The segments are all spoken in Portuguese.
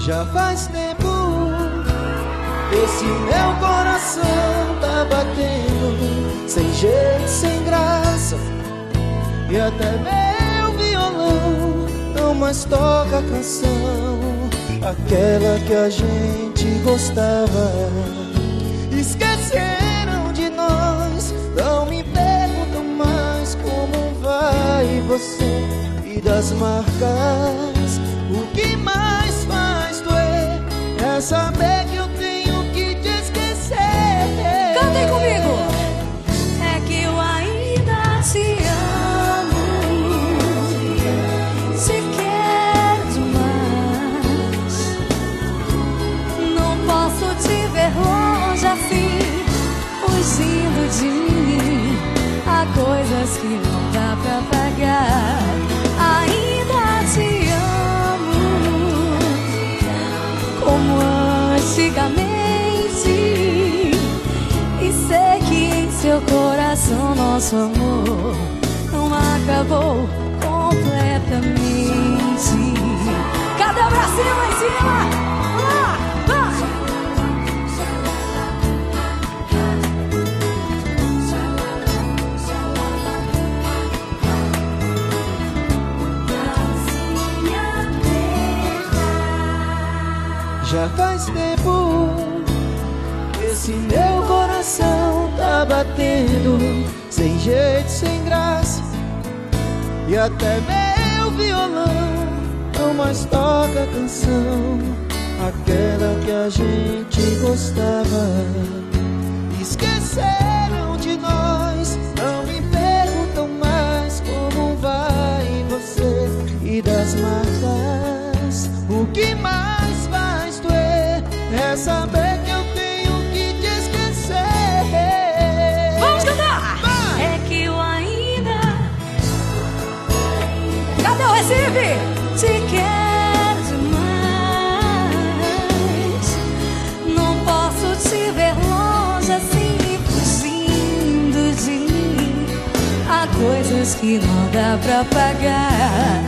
Já faz tempo esse meu coração tá batendo sem jeito, sem graça, e até meu violão não mais toca a canção, aquela que a gente gostava. Esqueceram de nós, não me perguntam mais como vai você. E das marcas, o que mais faz doer é saber que eu tenho que te esquecer. Cantem comigo! É que eu ainda te amo, te quero demais. Não posso te ver longe assim, fugindo de mim. Há coisas que não dá pra pagar. Ainda te amo como antigamente, e sei que em seu coração nosso amor não acabou completamente. Cadê o bracinho lá em cima? Lá, vai! Já faz tempo esse meu coração tá batendo sem jeito, sem graça, e até meu violão não mais toca a canção, aquela que a gente gostava. Esqueceram de nós, não me perguntam mais como vai você. E das marcas, o que mais faz doer é saber que eu tenho que te esquecer. Vamos cantar! Vai! É que eu ainda... Cadê o Recife? Te quero demais. Não posso te ver longe assim, fugindo de mim. Há coisas que não dá pra pagar.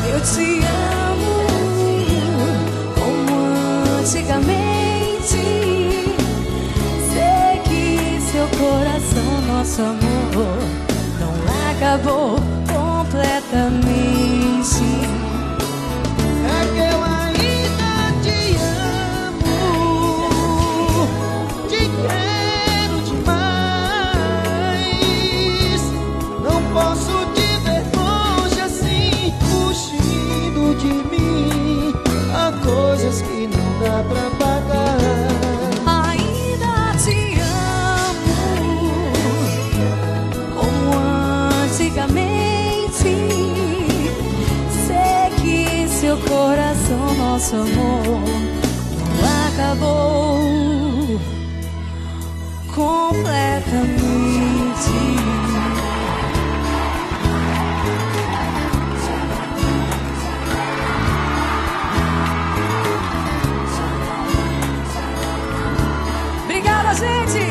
Eu te amo como antigamente. Sei que seu coração, nosso amor, não acabou completamente. É que eu ainda te amo, te quero demais. Não posso te ver longe assim, fugindo de mim. Há coisas que não dá pra pagar. Ainda te amo como antigamente. Sei que seu coração, nosso amor, não acabou completamente. Obrigada, gente!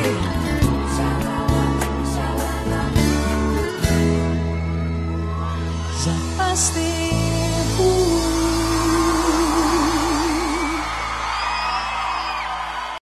Já faz tempo